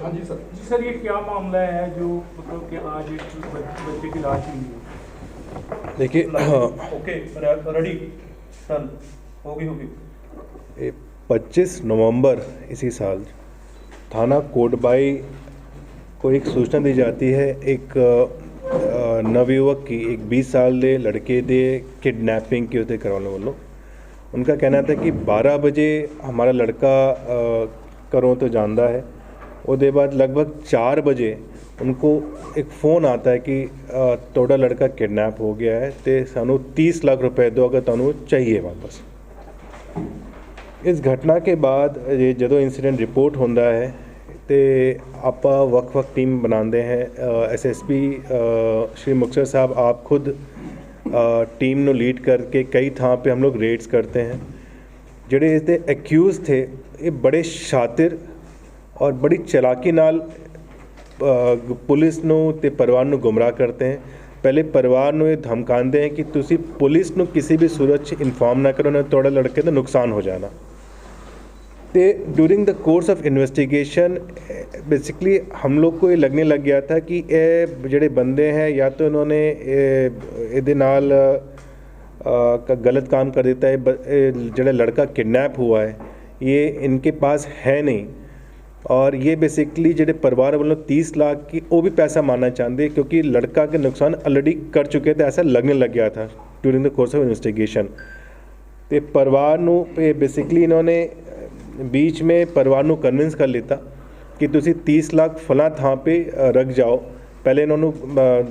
हाँ जी सर ये क्या मामला है जो मतलब कि आज एक बच्चे की लाश मिली है? देखिए ओके रेडी डन होगी। 25 नवंबर इसी साल थाना कोटबाई को एक सूचना दी जाती है। एक नवयुवक की, एक 20 साल के लड़के दे किडनैपिंग की उत्ते करवाने वालों। उनका कहना था कि 12 बजे हमारा लड़का घरों तो जाता है, उसके बाद लगभग 4 बजे उनको एक फ़ोन आता है कि तोड़ा लड़का किडनैप हो गया है तो सानू 30 लाख रुपए दो अगर तुहानू चाहिए वापस। इस घटना के बाद जो इंसीडेंट रिपोर्ट होता है तो आप वक् टीम बनाते हैं। SSP श्री मुक्तसर साहब आप खुद टीम नो लीड करके कई थां पे हम लोग रेड्स करते हैं। जेडे इसके एक्यूज़ थे ये बड़े शातिर और बड़ी चलाकी नाल पुलिस नू ते परिवार नू गुमराह करते हैं। पहले परिवार नू ये धमकाते हैं कि तुसी पुलिस नू किसी भी सूरत च इन्फॉर्म ना करो, ना थोड़ा लड़के का नुकसान हो जाना। तो during the course of investigation basically हम लोग को ये लगने लग गया था कि ये जेडे बंदे हैं या तो इन्होंने ये नाल गलत काम कर देता है। जेड़ा लड़का किडनैप हुआ है ये इनके पास है नहीं, और ये बेसिकली जेडे परिवार वालों 30 लाख की वो भी पैसा मानना चाहते क्योंकि लड़का के नुकसान ऑलरेडी कर चुके थे, ऐसा लगने लग गया था during the course of investigation. तो परिवार नू बेसिकली इन्होंने बीच में परिवार नू कन्विंस कर लेता कि तुसी 30 लाख फला थां पे रख जाओ। पहले इन्होंने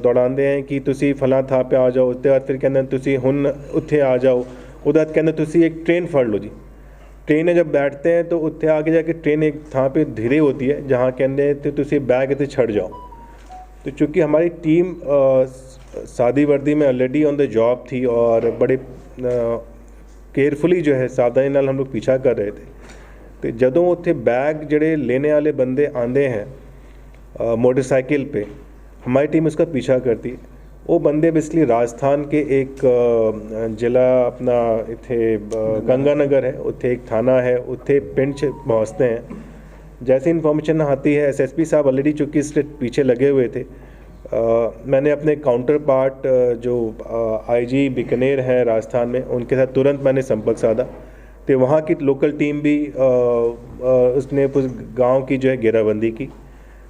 दौड़ाते हैं कि तुसी फला थां पे आ जाओ, उसके बाद फिर कहते तुसी हुन उत्थे आ जाओ, उसके बाद कहते तुसी एक ट्रेन फड़ लो जी। ट्रेन में जब बैठते हैं तो उत्थे आगे जाके ट्रेन एक थां पे धीरे होती है जहाँ कहते हैं तो तुसी बैग इतने छड़ जाओ। तो चूँकि हमारी टीम सादी वर्दी में ऑलरेडी ऑन द जॉब थी और बड़े केयरफुली जो है सावधानी नाल हम लोग पीछा कर रहे थे। तो जदों उत्थे बैग जड़े लेने वाले बंदे आंदे हैं मोटरसाइकिल पे, हमारी टीम उसका पीछा करती है। वो बंदे बेसिकली राजस्थान के एक जिला अपना इत्थे गंगानगर है, उत्थे एक थाना है, उत्थे पिंड पहुँचते हैं। जैसे इन्फॉर्मेशन आती है SSP साहब ऑलरेडी चूँकि इससे पीछे लगे हुए थे। मैंने अपने काउंटर पार्ट जो IG बीकानेर है राजस्थान में, उनके साथ तुरंत मैंने संपर्क साधा। तो वहाँ की लोकल टीम भी उसने उस गांव की जो है घेराबंदी की।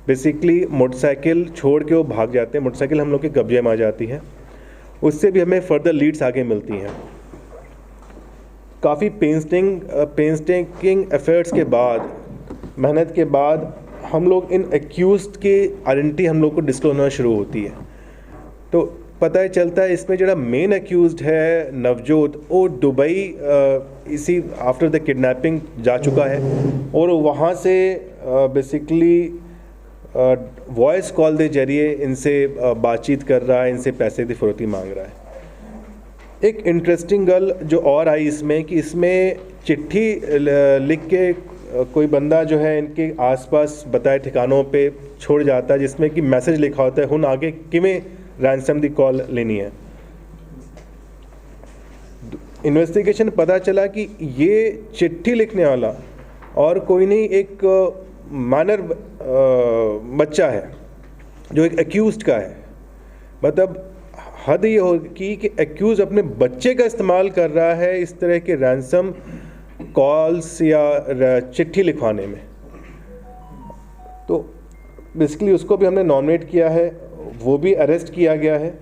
बेसिकली मोटरसाइकिल छोड़ के वो भाग जाते हैं, मोटरसाइकिल हम लोग के कब्जे में आ जाती है। उससे भी हमें फर्दर लीड्स आगे मिलती हैं। काफ़ी पेंस्टिंग एफर्ट्स के बाद, मेहनत के बाद हम लोग इन एक्यूज्ड की आइडेंटिटी हम लोग को डिस्क्लोज होना शुरू होती है। तो पता चलता है इसमें जो मेन एक्यूज्ड है नवजोत, वो दुबई इसी आफ्टर द किडनैपिंग जा चुका है और वहाँ से बेसिकली वॉइस कॉल के जरिए इनसे बातचीत कर रहा है, इनसे पैसे की फरोती मांग रहा है। एक इंटरेस्टिंग गल जो और आई इसमें कि इसमें चिट्ठी लिख के कोई बंदा जो है इनके आसपास बताए ठिकानों पे छोड़ जाता है, जिसमें कि मैसेज लिखा होता है हुन आगे किमें रैंसम दी कॉल लेनी है। इन्वेस्टिगेशन पता चला कि ये चिट्ठी लिखने वाला और कोई नहीं, एक माइनर बच्चा है जो एक एक्यूज्ड का है। मतलब हद ये होगी कि एक्यूज अपने बच्चे का इस्तेमाल कर रहा है इस तरह के रैंसम कॉल्स या चिट्ठी लिखवाने में। तो बेसिकली उसको भी हमने नॉमिनेट किया है, वो भी अरेस्ट किया गया है।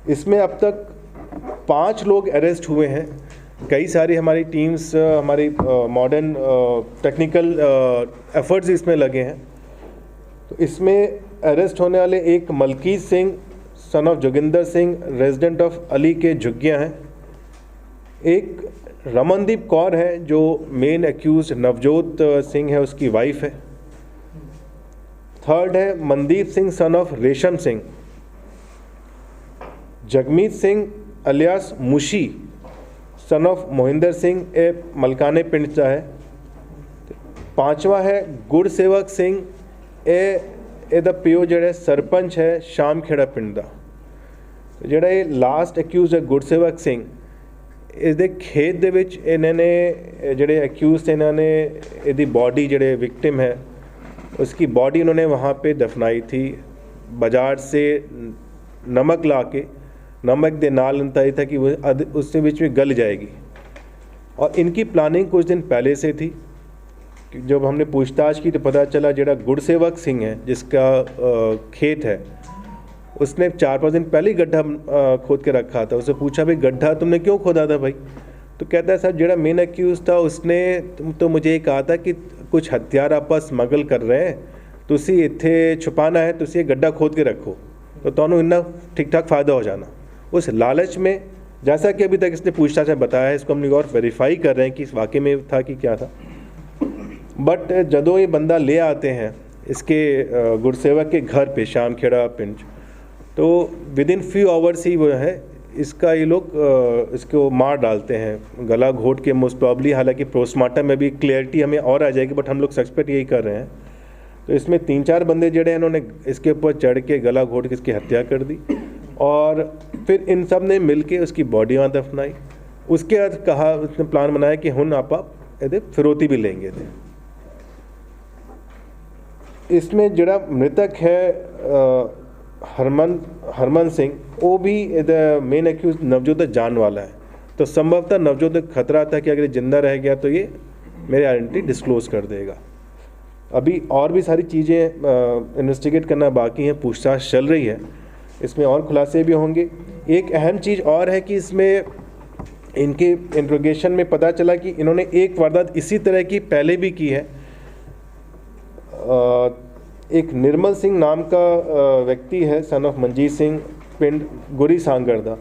इसमें अब तक 5 लोग अरेस्ट हुए हैं। कई सारी हमारी टीम्स, हमारी मॉडर्न टेक्निकल एफर्ट्स इसमें लगे हैं। तो इसमें अरेस्ट होने वाले एक Malkit Singh son of Joginder Singh resident of Ali के झुग्गियाँ हैं। एक रमनदीप कौर है जो मेन एक्यूज नवजोत सिंह है उसकी वाइफ है। थर्ड है Mandeep Singh son of Resham Singh. Jagmeet Singh alias Mushi son of Mohinder Singh ए मलकाने पिंड का है। पांचवा है गुरसेवक सिंह ए द पिओ जड़े सरपंच है शाम खेड़ा पिंड का। ਜਿਹੜਾ ਇਹ ਲਾਸਟ ਅਕਿਊਜ਼ ਹੈ ਗੁਰਸੇਵਕ ਸਿੰਘ, इसके खेत ਦੇ ਵਿੱਚ ਇਹਨਾਂ ਨੇ ਜਿਹੜੇ ਅਕਿਊਜ਼ ਇਹਨਾਂ ਨੇ ਇਹਦੀ ਬੋਡੀ ਜਿਹੜੇ ਵਿਕਟਿਮ ਹੈ उसकी बॉडी उन्होंने वहाँ पे दफनाई थी। बाजार से नमक ला के नमक दे नाल उतारी था कि वो उसके बीच में गल जाएगी। और इनकी प्लानिंग कुछ दिन पहले से थी। जब हमने पूछताछ की तो पता चला जरा गुरसेवक सिंह है जिसका खेत है, उसने 4-5 दिन पहले ही गड्ढा खोद के रखा था। उससे पूछा भाई गड्ढा तुमने क्यों खोदा था भाई? तो कहता है सर जरा मेन एक्यूज था उसने तो मुझे ये कहा था कि कुछ हथियार आप स्मगल कर रहे हैं, तुसी इत्थे छुपाना है, तुसी ये गड्ढा खोद के रखो तो तुहानू इन्ना ठीक ठाक फ़ायदा हो जाना। उस लालच में, जैसा कि अभी तक इसने पूछताछ में बताया है, इसको हम और वेरीफाई कर रहे हैं कि इस वाकई में था कि क्या था। बट जदों ये बंदा ले आते हैं इसके गुरसेवक के घर पे शामखेड़ा पिंड, तो विद इन फ्यू आवर्स ही वो है इसका ये लोग इसको मार डालते हैं, गला घोट के मोस्ट प्रॉब्ली। हालांकि पोस्टमार्टम में भी क्लियरिटी हमें और आ जाएगी, बट हम लोग सस्पेक्ट यही कर रहे हैं। तो इसमें 3-4 बंदे जड़े हैं, इन्होंने इसके ऊपर चढ़ के गला घोट के इसकी हत्या कर दी और फिर इन सब ने मिल के उसकी बॉडी वहाँ दफनाई। उसके बाद कहा, उसने प्लान बनाया कि हुन आप ये फिरौती भी लेंगे थे। इसमें जड़ा मृतक है हरमन सिंह, वो भी मेन एक्यूज नवजोत जान वाला है। तो संभवतः नवजोत खतरा था कि अगर जिंदा रह गया तो ये मेरी आइडेंटिटी डिस्क्लोज कर देगा। अभी और भी सारी चीज़ें इन्वेस्टिगेट करना बाकी हैं, पूछताछ चल रही है, इसमें और खुलासे भी होंगे। एक अहम चीज़ और है कि इसमें इनके इंट्रोगेशन में पता चला कि इन्होंने एक वारदात इसी तरह की पहले भी की है। एक निर्मल सिंह नाम का व्यक्ति है, सन ऑफ मंजीत सिंह, पिंड गुरी सांगरदा,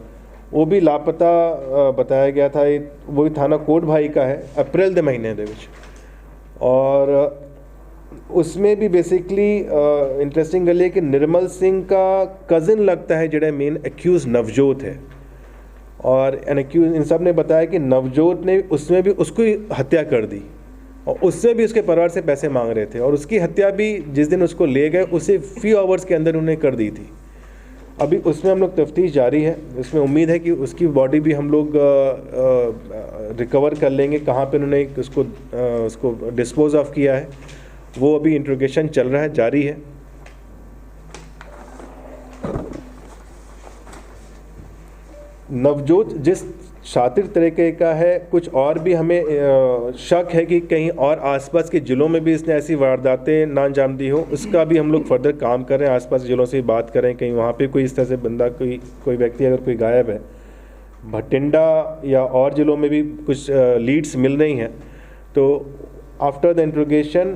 वो भी लापता बताया गया था। वो भी थाना कोट भाई का है, अप्रैल के महीने दे विच। और उसमें भी बेसिकली इंटरेस्टिंग गल है कि निर्मल सिंह का कज़न लगता है जड़ा मेन एक्यूज नवजोत है। और एक्यूज इन सब ने बताया कि नवजोत ने उसमें भी उसको हत्या कर दी और उससे भी उसके परिवार से पैसे मांग रहे थे, और उसकी हत्या भी जिस दिन उसको ले गए उसे फ्यू आवर्स के अंदर उन्हें कर दी थी। अभी उसमें हम लोग तफ्तीश जारी है, उसमें उम्मीद है कि उसकी बॉडी भी हम लोग रिकवर कर लेंगे, कहाँ पे उन्होंने उसको डिस्पोज ऑफ किया है, वो अभी इंट्रोगेशन चल रहा है, जारी है। नवजोत जिस शातिर तरीके का है, कुछ और भी हमें शक है कि कहीं और आसपास के ज़िलों में भी इसने ऐसी वारदातें ना अंजाम दी हो, उसका भी हम लोग फर्दर काम कर रहे हैं। आसपास ज़िलों से बात करें, कहीं वहाँ पे कोई इस तरह से बंदा कोई व्यक्ति अगर कोई गायब है। भटिंडा या और ज़िलों में भी कुछ लीड्स मिल रही हैं। तो आफ्टर द इंट्रोगेशन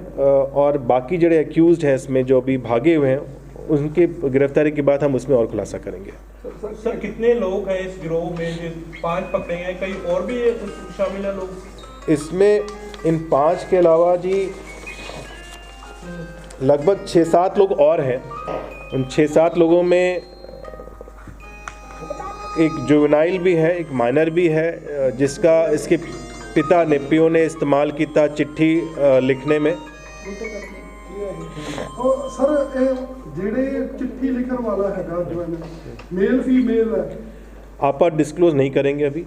और बाकी जड़े एक्यूज्ड हैं इसमें जो भी भागे हुए हैं, उनकी गिरफ्तारी के बाद हम उसमें और खुलासा करेंगे। सर कितने लोग हैं इस गिरोह में? जो 5 पकड़े हैं, कई और भी शामिल हैं लोग इसमें? इन 5 के अलावा जी लगभग 6-7 लोग और हैं। उन 6-7 लोगों में एक जुवेनाइल भी है, एक माइनर भी है, जिसका इसके पिता ने पियो ने इस्तेमाल किया चिट्ठी लिखने में। सर ਜਿਹੜੇ चिट्ठी लिखने वाला है जो है मेल फीमेल है, आप डिस्क्लोज नहीं करेंगे अभी,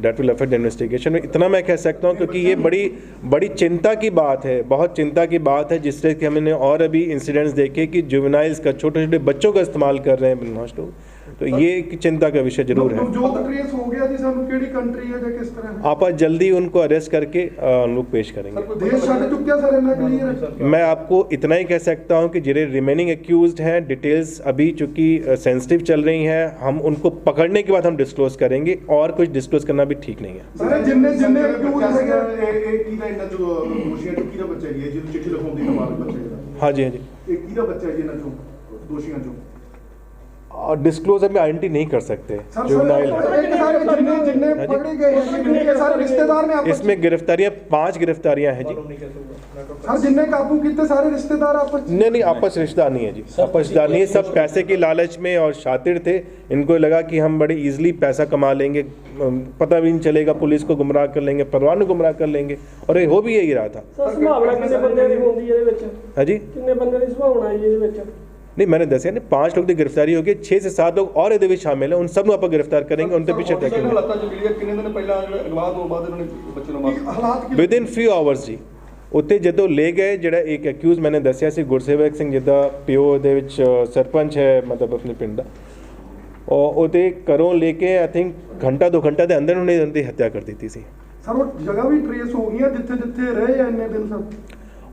डेट विल अफेक्ट इन्वेस्टिगेशन। इतना मैं कह सकता हूँ क्योंकि ये बड़ी चिंता की बात है, बहुत चिंता की बात है, जिससे कि हमने और अभी इंसिडेंट्स देखे कि जुवेनाइल्स का, छोटे छोटे बच्चों का इस्तेमाल कर रहे हैं बदमाश लोग। तो ये एक चिंता का विषय जरूर है। जो ट्रेस हो गया जी, सानू केड़ी कंट्री है या किस तरह आप जल्दी उनको अरेस्ट करके हम लोग पेश करेंगे। देश छड़ चुक्या सर, इतना क्लियर है। मैं आपको इतना ही कह सकता हूं कि जिन्हें रिमेनिंग एक्यूज्ड हैं, डिटेल्स अभी चूंकि सेंसिटिव चल रही हैं, हम उनको पकड़ने के बाद हम डिस्क्लोज करेंगे, और कुछ डिस्क्लोज करना भी ठीक नहीं है। सर जिन्ने जिन्ने एक्यूज है किदा इन्ना जो दोषियां जो किदा बच्चा है, जो चिट्ठी लिखाउंदी दी कमाल बच्चे दा। हाँ जी, हाँ जी। एक किदा बच्चा है इन्ना जो दोषियां जो और डिस्क्लोज में आइडेंटिटी नहीं कर सकते। जुवेनाइल इसमें गिरफ्तारियां 5 गिरफ्तारियां हैं जी। सर जिन्ने काबू किए सारे रिश्तेदार आपस नहीं आपस रिश्तेदार नहीं है जी, आपस रिश्तेदार नहीं है, सब पैसे के लालच में और शातिर थे। इनको लगा कि हम बड़े इजीली पैसा कमा लेंगे, पता भी नहीं चलेगा, पुलिस को गुमराह कर लेंगे, परिवार को गुमराह कर लेंगे, और ये हो भी यही रहा था। हाँ जी, नहीं मैंने दसिया ना 5 लोग की गिरफ्तारी होगी, 6 से 7 लोग और ये शामिल हैं, उन सब आप गिरफ्तार करेंगे, उनके पीछे विद इन फ्यू आवर्स जी। ਉੱਥੇ ਜਦੋਂ ਲੈ ਗਏ ਜਿਹੜਾ ਇੱਕ ਐਕਿਊਜ਼ ਮੈंने ਦੱਸਿਆ ਸੀ ਗੁਰਸੇਵਕ ਸਿੰਘ ਜਿਹਦਾ ਪਿਓ ਦੇ ਵਿੱਚ ਸਰਪੰਚ ਹੈ ਮਤਲਬ ਆਪਣੇ ਪਿੰਡ ਦਾ और ਉਹਦੇ ਘਰੋਂ ਲੈ ਕੇ आई थिंक घंटा 2 घंटा ਦੇ ਅੰਦਰ ਉਹਨੇ ਉਹਦੀ ਹੱਤਿਆ ਕਰ ਦਿੱਤੀ ਸੀ ਸਰ ਉਹ ਜਗ੍ਹਾ ਵੀ ਟ੍ਰੇਸ ਹੋ ਗਈਆਂ ਜਿੱਥੇ ਜਿੱਥੇ ਰਹੇ ਆ ਇੰਨੇ ਦਿਨ ਸਰ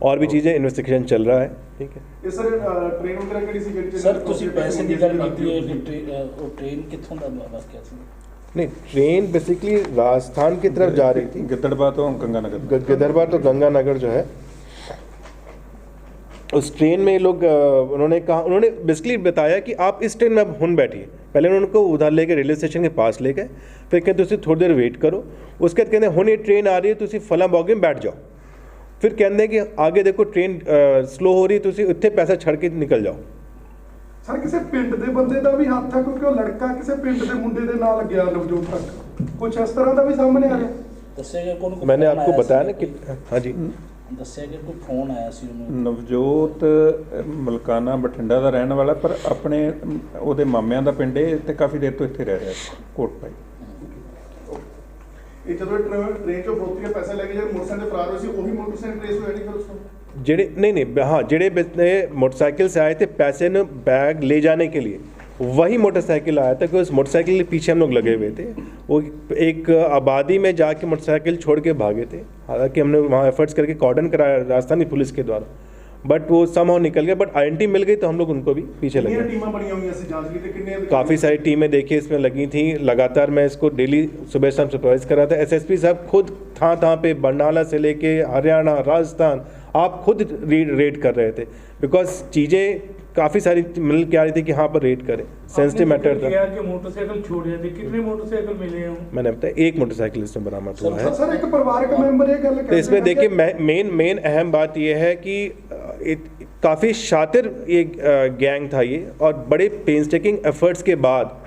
और भी चीज़ें इन्वेस्टिगेशन चल रहा है ठीक है ਇਹ ਸਰ ਟ੍ਰੇਨ ਵਗੈਰਾ ਕਿਹੜੀ ਸੀ ਜਿਹੜੀ ਸਰ ਤੁਸੀਂ ਪੈਸੇ ਦੀ ਗੱਲ ਕੀਤੀ ਹੈ ਉਹ ਟ੍ਰੇਨ ਕਿੱਥੋਂ ਦਾ ਵਾਕਿਆ ਸੀ नहीं ट्रेन बेसिकली राजस्थान की तरफ जा रही थी गिद्दड़बाह तो गंगानगर गिद्धरबाह तो गंगानगर जो है उस ट्रेन में लोग उन्होंने कहा उन्होंने बेसिकली बताया कि आप इस ट्रेन में अब हुन बैठिए पहले उन्होंने को उधर लेके रेलवे स्टेशन के पास ले गए फिर कहते तुम थोड़ी देर वेट करो उसके बाद कहते हुन ये ट्रेन आ रही है तुम फला बॉगी में बैठ जाओ फिर कहते कि आगे देखो ट्रेन स्लो हो रही है तुम उत्थे पैसा छड़ के निकल जाओ ਸਰ ਕਿਸੇ ਪਿੰਡ ਦੇ ਬੰਦੇ ਦਾ ਵੀ ਹੱਥ ਹੈ ਕਿਉਂਕਿ ਉਹ ਲੜਕਾ ਕਿਸੇ ਪਿੰਡ ਦੇ ਮੁੰਡੇ ਦੇ ਨਾਲ ਗਿਆ ਨਵਜੋਤ ਤੱਕ ਕੁਝ ਇਸ ਤਰ੍ਹਾਂ ਦਾ ਵੀ ਸਾਹਮਣੇ ਆ ਰਿਹਾ ਦੱਸਿਆ ਗਿਆ ਕੋਣ मैंने आपको बताया ना कि हाँ जी ਦੱਸਿਆ ਗਿਆ ਕੋਈ ਫੋਨ ਆਇਆ ਸੀ ਉਹਨੂੰ ਨਵਜੋਤ ਮਲਕਾਨਾ ਬਠਿੰਡਾ ਦਾ ਰਹਿਣ ਵਾਲਾ ਪਰ ਆਪਣੇ ਉਹਦੇ ਮਾਮਿਆਂ ਦਾ ਪਿੰਡ ਹੈ ਤੇ ਕਾਫੀ ਦੇਰ ਤੋਂ ਇੱਥੇ ਰਹਿ ਰਿਹਾ ਸੀ ਕੋਟਪਾਈ ਇਹ ਜਦੋਂ ਟ੍ਰੇਨ ਚੋਂ ਫਰੋਤੀ ਦੇ ਪੈਸੇ ਲੈ ਕੇ ਜਿਹੜੇ ਮੋਟਰਸਾਈਕਲ ਤੇ ਫਰਾਰ ਹੋਏ ਸੀ ਉਹੀ ਮੋਟਰਸਾਈਕਲ ਟ੍ਰੇਸ ਹੋਇਆ ਨਹੀਂ ਫਿਰ ਉਸ ਤੋਂ जेड़े नहीं हाँ जेड़े मोटरसाइकिल से आए थे पैसे न बैग ले जाने के लिए वही मोटरसाइकिल आया था कि उस मोटरसाइकिल के पीछे हम लोग लगे हुए थे वो एक आबादी में जाके मोटरसाइकिल छोड़ के भागे थे हालांकि हमने वहाँ एफर्ट्स करके कॉर्डन कराया राजस्थानी पुलिस के द्वारा बट वो समहाउ निकल गए बट आइडेंटिटी मिल गई तो हम लोग उनको भी पीछे लगे टीमां बनी हुई हैं जांच के लिए कितने काफ़ी सारी टीमें देखिए इसमें लगी थी लगातार मैं इसको डेली सुबह शाम सुपरवाइज कर रहा था एसएसपी साहब खुद था पे बरनाला से लेके हरियाणा राजस्थान आप खुद रेड कर रहे थे बिकॉज चीज़ें काफ़ी सारी मिल के आ रही थी कि हाँ पर रेड करें सेंसिटिव मैटर था कि मोटरसाइकिल छोड़े थे कितने मोटरसाइकिल मिले हैं मैंने बताया एक मोटरसाइकिल इसमें बरामद हुआ है सर एक परिवारक मेंबर ये गल तो इसमें देखिए मेन अहम बात यह है कि काफ़ी शातिर ये गैंग था ये और बड़े पेंसटेकिंग एफर्ट्स के बाद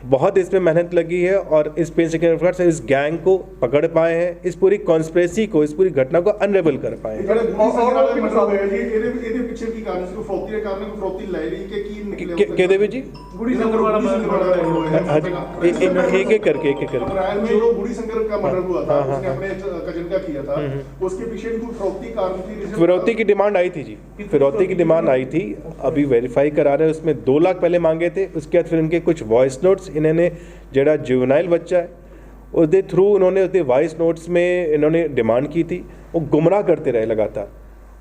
बहुत इसमें मेहनत लगी है और इस पेंसटेकिंग एफर्ट्स से इस गैंग को पकड़ पाए हैं इस पूरी कॉन्स्पिरेसी को इस पूरी घटना को अनरेवल कर पाए हैं कहते हुए जी एक एक करके जो गुड़ी शंकर का मर्डर हुआ था उसने अपने कजिन का किया था उसके पीछे भी कोई फिरौती कारण थी फिरौती की डिमांड आई थी जी फिरौती की डिमांड आई थी अभी वेरीफाई करा रहे हैं उसमें 2 लाख पहले मांगे थे उसके बाद फिर इनके कुछ वॉइस नोट्स इन्होंने जड़ा जुवेनाइल बच्चा है उसके थ्रू उन्होंने उसके वॉइस नोट्स में इन्होंने डिमांड की थी वो गुमराह करते रहे लगातार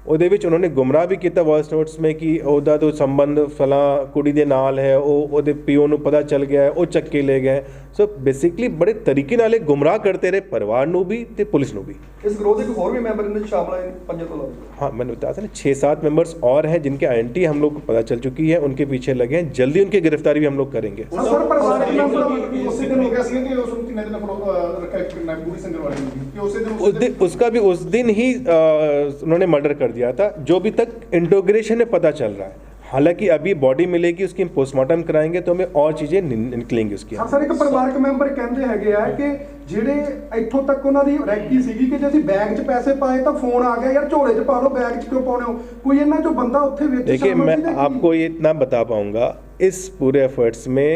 ਉਹਦੇ ਵਿੱਚ ਉਹਨਾਂ ਨੇ ਗੁੰਮਰਾਹ ਵੀ ਕੀਤਾ ਵੌਇਸ ਨੋਟਸ में कि ਉਹਦਾ तो संबंध फलां कुड़ी ਦੇ ਨਾਲ ਹੈ ਉਹ ਉਹਦੇ ਪਿਓ ਨੂੰ ਪਤਾ ਚੱਲ ਗਿਆ ਉਹ ਚੱਕ ਕੇ ਲੈ ਗਏ ਸੋ ਬੇਸਿਕਲੀ ਬੜੇ ਤਰੀਕੇ ਨਾਲ ਇਹ ਗੁੰਮਰਾਹ करते रहे परिवार ਨੂੰ भी ਤੇ ਪੁਲਿਸ ਨੂੰ भी इस ग्रोह के और भी मेंबर इनमें शामिल हैं पंजे तो लोग हाँ मैंने बताया था ना 6-7 मेंबर्स और हैं जिनकी आइडेंटिटी हम लोग को पता चल चुकी है उनके पीछे लगे हैं जल्दी उनकी गिरफ्तारी भी हम लोग करेंगे सर परिवारक मेंबर उसी दिन हो गया ਸੀ ਕਿ ਉਸ ਨੂੰ ਕਿੰਨੇ ਦਿਨ रखा है गुड़ी शंकर वाले ने कि उस दिन उसका भी उस दिन ही उन्होंने मर्डर कर दिया था जो भी तक इंट्रोग्रेशन में पता चल रहा है हालांकि अभी बॉडी मिलेगी उसकी पोस्टमार्टम कराएंगे तो हमें और चीज़ें निकलेंगी उसकी ਸਰ ਇੱਕ ਪਰਿਵਾਰਕ ਮੈਂਬਰ ਕਹਿੰਦੇ ਹੈਗੇ ਆ ਕਿ ਜਿਹੜੇ ਇੱਥੋਂ ਤੱਕ ਉਹਨਾਂ ਦੀ ਰੈਕੀ ਸੀਗੀ ਕਿ ਜੇ ਅਸੀਂ ਬੈਗ 'ਚ ਪੈਸੇ ਪਾਏ ਤਾਂ ਫੋਨ ਆ ਗਿਆ ਯਾਰ ਝੋਲੇ 'ਚ ਪਾ ਲਓ ਬੈਗ 'ਚ ਕਿਉਂ ਪਾਉਣੇ ਹੋ ਕੋਈ ਇਹਨਾਂ ਚੋਂ ਬੰਦਾ ਉੱਥੇ ਵਿੱਚ देखिए मैं आपको ये इतना बता पाऊंगा इस पूरे एफर्ट्स में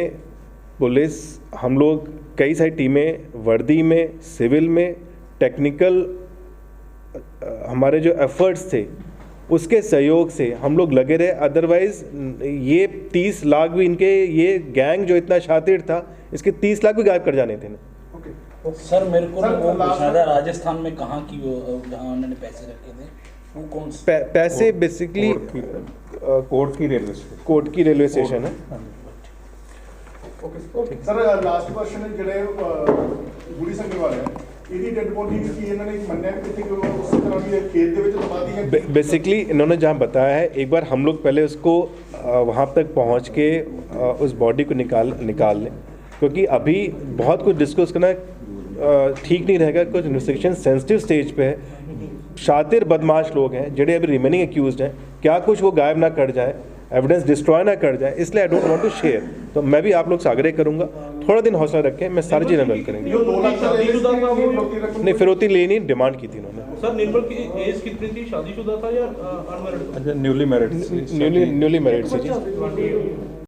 पुलिस हम लोग कई सारी टीमें वर्दी में सिविल में टेक्निकल हमारे जो एफर्ट्स थे उसके सहयोग से हम लोग लगे रहे अदरवाइज ये 30 लाख भी इनके ये गैंग जो इतना शातिर था इसके 30 लाख भी गायब कर जाने थे ना सर मेरे को वो पूछना था राजस्थान में कहाँ की वो जहाँ उन्होंने पैसे रखे थे वो कौन से पैसे बेसिकली कोर्ट की रेलवे स्टेशन है सर लास्ट क्वेश्चन ਜਿਹੜੇ ਗੁੜੀ ਸੰਗਰ ਵਾਲੇ ਇਹਦੀ ਡੈਡ ਬੋਡੀ ਕੀ ਇਹਨਾਂ ਨੇ ਮੰਨਿਆ ਕਿ ਕਿਤੇ ਉਸ ਤਰ੍ਹਾਂ ਦੀ खेत ਦੇ ਵਿੱਚ ਦਬਾ दी है बेसिकली इन्होंने जहाँ बताया है एक बार हम लोग पहले उसको वहाँ तक पहुँच के उस बॉडी को निकाल लें क्योंकि अभी बहुत कुछ डिस्कस करना ठीक नहीं रहेगा कुछ इन्वेस्टिगेशन सेंसिटिव स्टेज पे है शातिर बदमाश लोग हैं जेडे अभी रिमेनिंग एक्यूज्ड हैं क्या कुछ वो गायब ना कर जाए एविडेंस डिस्ट्रॉय ना कर जाए इसलिए I don't want to share तो मैं भी आप लोग से आग्रह करूंगा थोड़ा दिन हौसला रखें मैं सारी चीज़ें हल करेंगे जो 2 लाख शादीशुदा था वो फिरौती रकम नहीं फिरौती लेनी डिमांड की थी इन्होंने सर निर्मल की एज कितनी थी शादीशुदा था या अनमैरिड अच्छा न्यूली मैरिड न्यूली मैरिड से जी